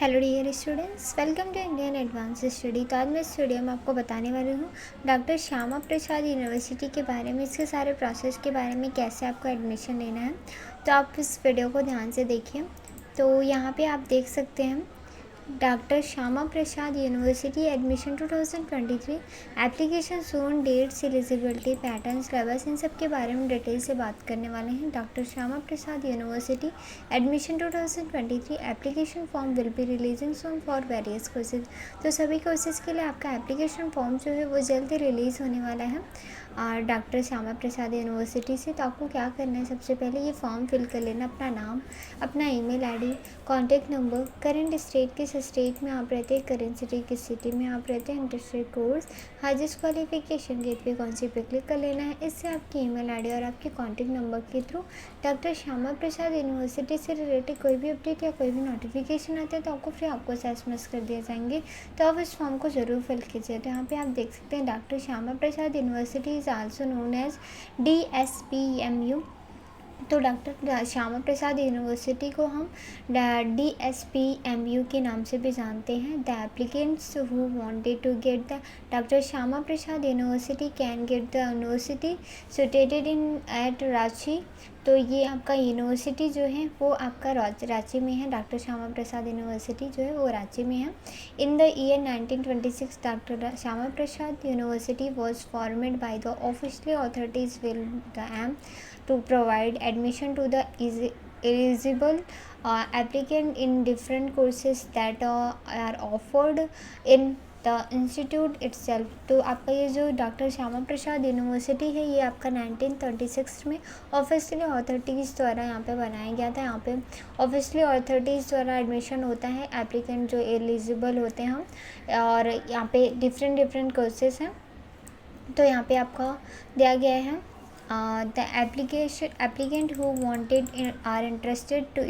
Hello dear students, welcome to Indian advance study. तो आज मैं इस वीडियो में आपको बताने वाली हूँ डॉक्टर श्यामा प्रसाद यूनिवर्सिटी के बारे में, इसके सारे प्रोसेस के बारे में, कैसे आपको एडमिशन लेना है। तो आप इस वीडियो को ध्यान से देखिए। तो यहाँ पे आप देख सकते हैं doctor Shyama Prasad university admission 2023 application सोन डेट्स एलिजिबिलिटी पैटर्न सिलेबस, इन सब के बारे में डिटेल से बात करने वाले हैं। Doctor Shyama Prasad university admission 2023 application form will be releasing soon for various courses. तो सभी कोर्सेज के लिए आपका एप्लीकेशन फॉर्म जो है वो जल्दी रिलीज़ होने वाला है डॉक्टर श्यामा प्रसाद यूनिवर्सिटी से। तो आपको क्या करना है, सबसे पहले ये फॉर्म फिल कर लेना, अपना नाम, अपना email ID, contact number, current state किस स्टेट में आप रहते हैं, करेंट सिटी किस सिटी में आप रहते हैं, interested course, highest qualification, gate पे कौन सी पे क्लिक कर लेना है। इससे आपकी ईमेल आईडी और आपके कॉन्टैक्ट नंबर के through doctor Shyama Prasad university से रिलेटेड कोई भी अपडेट या कोई भी नोटिफिकेशन आता है तो आपको फ्री आपको एसएमएस कर दिए जाएंगे। तो आप इस फॉर्म को ज़रूर फिल कीजिए। तो यहाँ पे आप देख सकते हैं doctor Shyama Prasad university is also known as DSPMU। तो डॉक्टर श्यामा प्रसाद यूनिवर्सिटी को हम DSPMU के नाम से भी जानते हैं। The applicants who wanted to get the doctor Shyama Prasad university can get the university situated in at Ranchi. तो ये आपका यूनिवर्सिटी जो है वो आपका रांची में है। डॉक्टर श्यामा प्रसाद यूनिवर्सिटी जो है वो रांची में है। In the year 1926 doctor Shyama Prasad university was formed by the official authorities will the aim to provide admission to the eligible applicant in different courses that are offered in the institute itself. तो आपका ये जो doctor Shyama Prasad university है ये आपका 1936 में officially authorities द्वारा यहाँ पे बनाया गया था। यहाँ पे ऑफिशियली अथॉरिटीज़ द्वारा एडमिशन होता है एप्लीकेंट जो एलिजिबल होते हैं, और यहाँ पे डिफरेंट कोर्सेज हैं। तो यहाँ पे आपका दिया गया है the applicant who are interested to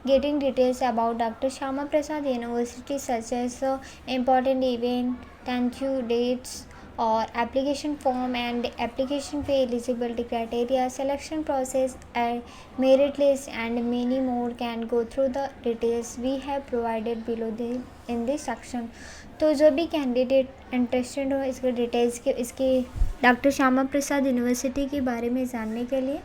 getting details about Dr. Shama Prasad University such as important event, thank you dates or application form and application fee, eligibility criteria, selection process and merit list and many more can go through the details we have provided below in this section। तो जो भी candidate interested हो इसके details के इसके doctor Shyama Prasad university के बारे में जानने के लिए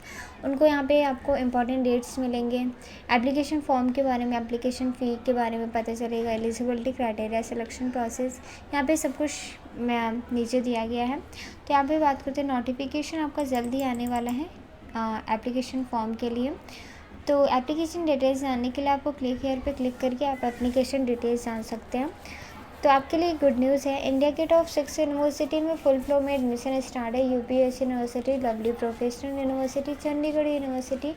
उनको यहाँ पे आपको इम्पॉर्टेंट डेट्स मिलेंगे, एप्लीकेशन फॉर्म के बारे में, एप्लीकेशन फ़ी के बारे में पता चलेगा, एलिजिबिलिटी क्राइटेरिया, सिलेक्शन प्रोसेस, यहाँ पे सब कुछ नीचे दिया गया है। तो यहाँ पे बात करते हैं नोटिफिकेशन आपका जल्दी आने वाला है एप्लीकेशन फॉर्म के लिए। तो एप्लीकेशन डिटेल्स जानने के लिए आपको क्लिक हियर पे क्लिक करके आप एप्लीकेशन डिटेल्स जान सकते हैं। तो आपके लिए गुड न्यूज़ है, इंडिया के टॉप 6 यूनिवर्सिटी में फुल फ्लो में एडमिशन स्टार्ट है। UPS university, lovely professional university, Chandigarh university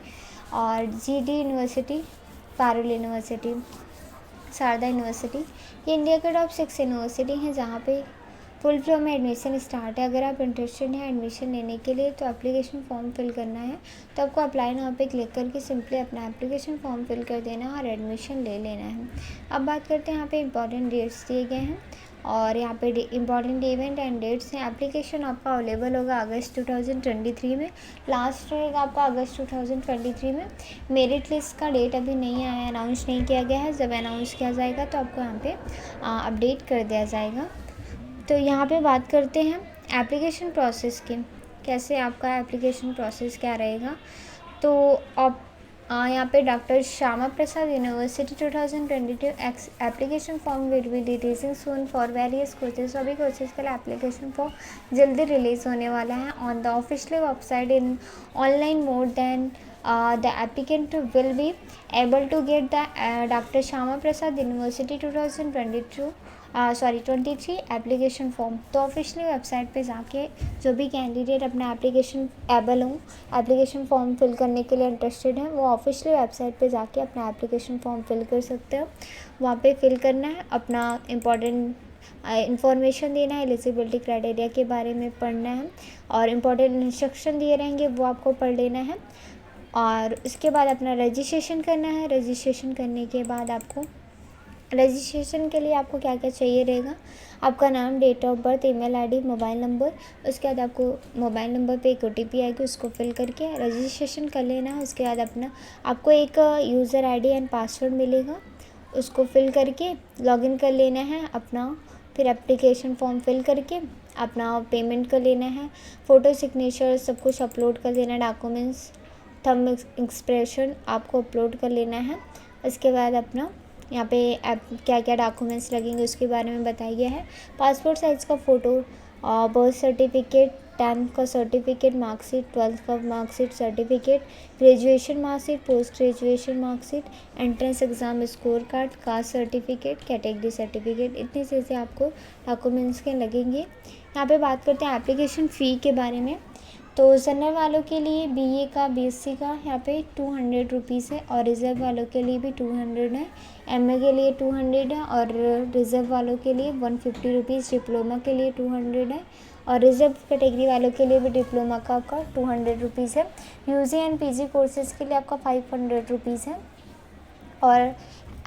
और GD university, Parul university, Sharda university, ये इंडिया के टॉप 6 यूनिवर्सिटी हैं जहाँ पे फुल फ्लो में एडमिशन स्टार्ट है। अगर आप इंटरेस्टेड हैं एडमिशन लेने के लिए तो एप्लीकेशन फॉर्म फिल करना है। तो आपको अप्लाई नाउ पे क्लिक करके सिंपली अपना एप्लीकेशन फॉर्म फिल कर देना है और एडमिशन ले लेना है। अब बात करते हैं यहाँ पे इंपॉर्टेंट डेट्स दिए गए हैं और यहाँ पे इंपॉर्टेंट इवेंट एंड डेट्स हैं। एप्लीकेशन आपका अवेलेबल होगा अगस्त 2023 में, लास्ट रहेगा आपका अगस्त 2023 में। मेरिट लिस्ट का डेट अभी नहीं आया है, अनाउंस नहीं किया गया है। जब अनाउंस किया जाएगा तो आपको यहाँ पे अपडेट कर दिया जाएगा। तो यहाँ पे बात करते हैं एप्लीकेशन प्रोसेस की, कैसे आपका एप्लीकेशन प्रोसेस क्या रहेगा। तो आप यहाँ पे doctor Shyama Prasad university 2022 application form will be releasing soon for various courses. सभी कोर्सेज के लिए एप्लीकेशन फॉर्म जल्दी रिलीज होने वाला है on the official website in online mode. Then the applicant will be able to get the Dr. Shama Prasad University 23 application form. तो official website पे जाके जो भी कैंडिडेट अपना एप्लीकेशन एबल हो, एप्लीकेशन फॉर्म फिल करने के लिए इंटरेस्टेड हैं, वो ऑफिशियल वेबसाइट पे जाके अपना एप्लीकेशन फॉर्म फिल कर सकते हो। वहाँ पे फिल करना है, अपना इम्पॉर्टेंट इंफॉर्मेशन देना है, एलिजिबिलिटी क्राइटेरिया के बारे में पढ़ना है और इम्पॉर्टेंट इंस्ट्रक्शन दिए रहेंगे वो आपको पढ़ लेना है। और उसके बाद अपना रजिस्ट्रेशन करना है। रजिस्ट्रेशन करने के बाद आपको रजिस्ट्रेशन के लिए आपको क्या क्या चाहिए रहेगा, आपका नाम, date of birth, email ID, mobile number. उसके बाद आपको मोबाइल नंबर पे एक OTP आएगी, उसको फिल करके रजिस्ट्रेशन कर लेना है। उसके बाद आपको एक यूज़र आईडी एंड पासवर्ड मिलेगा उसको फिल करके लॉगिन कर लेना है अपना, फिर एप्लीकेशन फॉर्म फिल करके अपना पेमेंट कर लेना है, फ़ोटो सिग्नेचर सब कुछ अपलोड कर देना, डॉक्यूमेंट्स थंब एक्सप्रेशन आपको अपलोड कर लेना है। उसके बाद अपना यहाँ पे क्या क्या डॉक्यूमेंट्स लगेंगे उसके बारे में बताया गया है। पासपोर्ट साइज़ का फ़ोटो, बर्थ सर्टिफिकेट, 10th का सर्टिफिकेट, मार्कशीट, 12th का marksheet certificate, graduation marksheet, post graduation marksheet, entrance exam score card, caste certificate, category certificate, इतनी चीज़ें आपको डॉक्यूमेंट्स के लगेंगे। यहाँ पे बात करते हैं एप्लीकेशन फ़ी के बारे में। तो जनरल वालों के लिए बीए का, बीएससी का यहाँ पे 200 रुपीज़ है और रिज़र्व वालों के लिए भी 200 है, एमए के लिए 200 है और रिज़र्व वालों के लिए 150 रुपीज़, डिप्लोमा के लिए 200 है और रिज़र्व कैटेगरी वालों के लिए भी डिप्लोमा का आपका 200 रुपीज़ है। यूजी एंड पीजी कोर्सेज़ के लिए आपका 500 रुपीज़ है और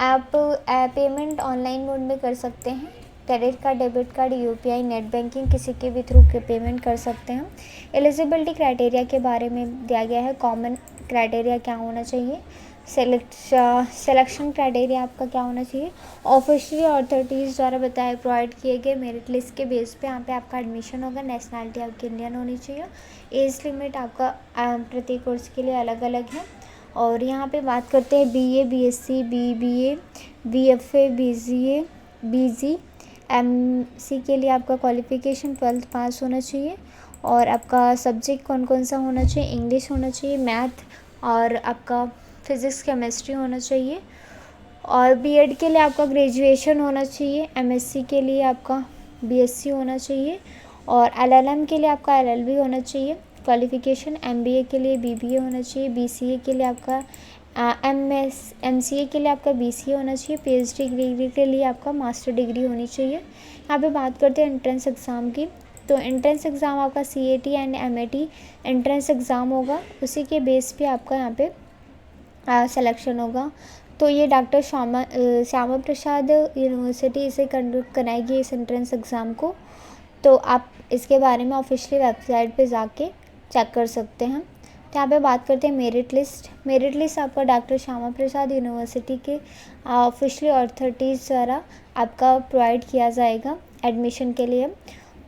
आप पेमेंट ऑनलाइन मोड में कर सकते हैं। Credit card, debit card, UPI, net banking किसी के भी थ्रू पेमेंट कर सकते हैं। एलिजिबिलिटी क्राइटेरिया के बारे में दिया गया है। कॉमन क्राइटेरिया क्या होना चाहिए, सिलेक्शन क्राइटेरिया आपका क्या होना चाहिए, ऑफिशियल अथॉरिटीज़ द्वारा बताए प्रोवाइड किए गए मेरिट लिस्ट के बेस पे यहाँ पे आपका एडमिशन होगा। नेशनलिटी आपकी इंडियन होनी चाहिए। एज लिमिट आपका प्रति कोर्स के लिए अलग अलग है। और यहाँ पे बात करते हैं BA, BSc, BBA, BFA, BCA, BG, MC के लिए आपका क्वालिफ़िकेशन 12th पास होना चाहिए और आपका सब्जेक्ट कौन कौन सा होना चाहिए, इंग्लिश होना चाहिए, मैथ और आपका फिज़िक्स केमिस्ट्री होना चाहिए और बीएड के लिए आपका ग्रेजुएशन होना चाहिए, एमएससी के लिए आपका बीएससी होना चाहिए और एलएलएम के लिए आपका एलएलबी होना चाहिए। क्वालिफ़िकेशन एमबीए के लिए बीबीए होना चाहिए, बीसीए के लिए आपका एमसीए के लिए आपका बीसीए होना चाहिए, पीएचडी डिग्री के लिए आपका मास्टर डिग्री होनी चाहिए। यहाँ पे बात करते हैं एंट्रेंस एग्ज़ाम की। तो एंट्रेंस एग्ज़ाम आपका CAT and MAT entrance exam होगा, उसी के बेस पे आपका यहाँ पे सिलेक्शन होगा। तो ये डॉक्टर श्यामा प्रसाद यूनिवर्सिटी इसे कंडक्ट कराएगी इस एंट्रेंस एग्ज़ाम को। तो आप इसके बारे में ऑफिशियली वेबसाइट पे जाके चेक कर सकते हैं। तो यहाँ पे बात करते हैं मेरिट लिस्ट। मेरिट लिस्ट आपका डॉक्टर श्यामा प्रसाद यूनिवर्सिटी के ऑफिशियली अथॉरिटीज़ द्वारा आपका प्रोवाइड किया जाएगा एडमिशन के लिए।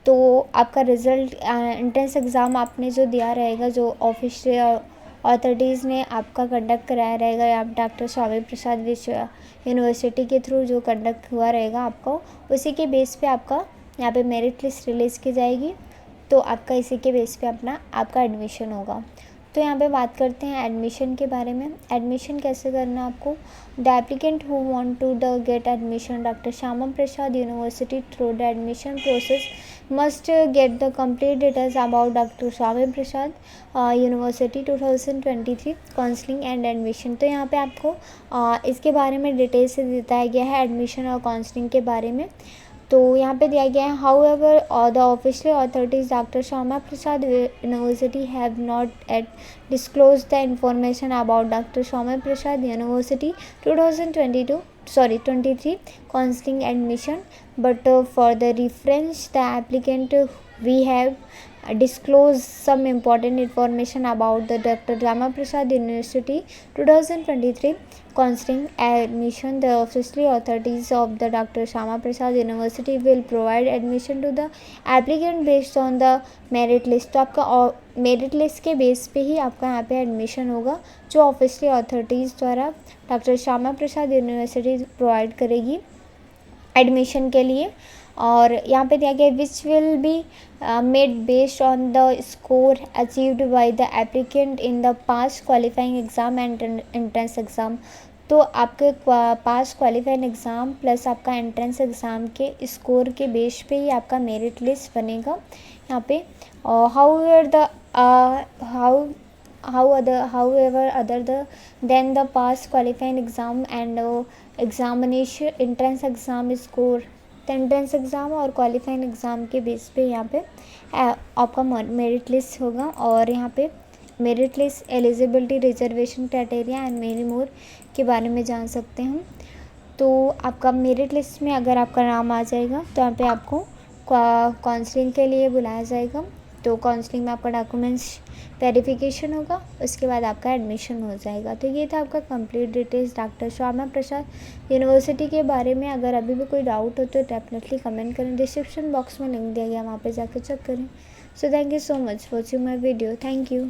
तो आपका रिज़ल्ट एंट्रेंस एग्ज़ाम आपने जो दिया रहेगा, जो ऑफिशियल अथॉरिटीज़ ने आपका कंडक्ट कराया रहेगा या डॉक्टर श्यामा प्रसाद यूनिवर्सिटी के थ्रू जो कंडक्ट हुआ रहेगा आपको, उसी के बेस पे आपका यहाँ पे मेरिट लिस्ट रिलीज़ की जाएगी। तो आपका इसी के बेस पे आपका एडमिशन होगा। तो यहाँ पे बात करते हैं एडमिशन के बारे में। एडमिशन कैसे करना है आपको। The applicant who want to get admission doctor Shyama Prasad university through the admission process must get the complete details about doctor Shyama Prasad university 2023 counselling and admission. तो यहाँ पे आपको इसके बारे में डिटेल से बताया गया है एडमिशन और काउंसलिंग के बारे में। तो यहाँ पे दिया गया है however the official authorities doctor Shyama Prasad university have not at disclose the information about doctor Shyama Prasad university 2023 counselling admission but for the reference the applicant we have disclose some important information about the Dr. Rama Prasad University 2023 counseling admission. The official authorities of the Dr. Shama Prasad University will provide admission to the applicant based on the merit list. तो आपका merit list के base पे ही आपका यहाँ पे admission होगा, जो official authorities द्वारा doctor Shyama Prasad university provide करेगी एडमिशन के लिए। और यहाँ पे दिया गया which will be made based on the score achieved by the applicant in the pass qualifying exam and entrance exam. तो आपके पास क्वालिफाइंग एग्ज़ाम प्लस आपका एंट्रेंस एग्ज़ाम के स्कोर के बेस पे ही आपका मेरिट लिस्ट बनेगा यहाँ पे। however other than the past qualifying exam and examination entrance exam score, तो एंट्रेंस एग्ज़ाम और क्वालिफाइंग एग्ज़ाम के बेस पे यहाँ पे आपका मेरिट लिस्ट होगा। और यहाँ पे merit list, eligibility, reservation criteria and many more के बारे में जान सकते हैं। तो आपका मेरिट लिस्ट में अगर आपका नाम आ जाएगा तो यहाँ पे आपको काउंसलिंग के लिए बुलाया जाएगा। तो काउंसलिंग में आपका डॉक्यूमेंट्स वेरिफिकेशन होगा, उसके बाद आपका एडमिशन हो जाएगा। तो ये था आपका complete details doctor Shyama Prasad university के बारे में। अगर अभी भी कोई डाउट हो तो डेफिनेटली कमेंट करें, डिस्क्रिप्शन बॉक्स में लिंक दिया गया, वहाँ पे जाकर चेक करें। So thank you so much for watching my video. Thank you.